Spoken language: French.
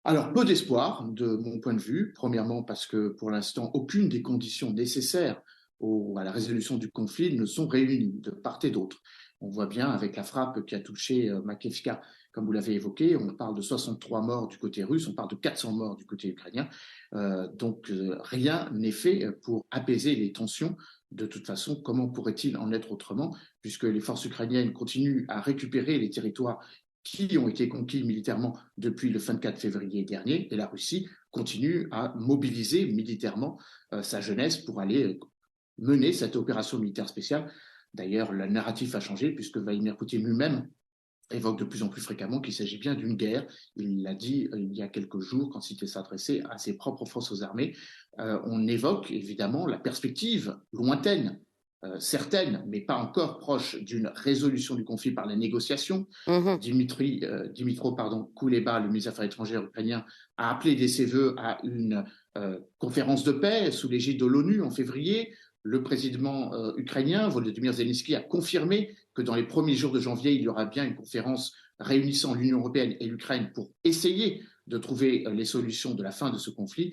Alors, peu d'espoir de mon point de vue. Premièrement, parce que pour l'instant, aucune des conditions nécessaires à la résolution du conflit ne sont réunies de part et d'autre. On voit bien avec la frappe qui a touché Makivka, comme vous l'avez évoqué, on parle de 63 morts du côté russe, on parle de 400 morts du côté ukrainien. Rien n'est fait pour apaiser les tensions. De toute façon, comment pourrait-il en être autrement, puisque les forces ukrainiennes continuent à récupérer les territoires qui ont été conquis militairement depuis le 24 février dernier, et la Russie continue à mobiliser militairement sa jeunesse pour aller mener cette opération militaire spéciale. D'ailleurs, le narratif a changé puisque Vladimir Poutine lui-même évoque de plus en plus fréquemment qu'il s'agit bien d'une guerre. Il l'a dit il y a quelques jours quand il s'est adressé à ses propres forces aux armées. On évoque évidemment la perspective lointaine, certaine, mais pas encore proche d'une résolution du conflit par la négociation. Mhm. Dimitro Kuleba, le ministre des Affaires étrangères ukrainien, a appelé de ses voeux à une conférence de paix sous l'égide de l'ONU en février. Le président ukrainien, Volodymyr Zelensky, a confirmé que dans les premiers jours de janvier, il y aura bien une conférence réunissant l'Union européenne et l'Ukraine pour essayer de trouver les solutions de la fin de ce conflit.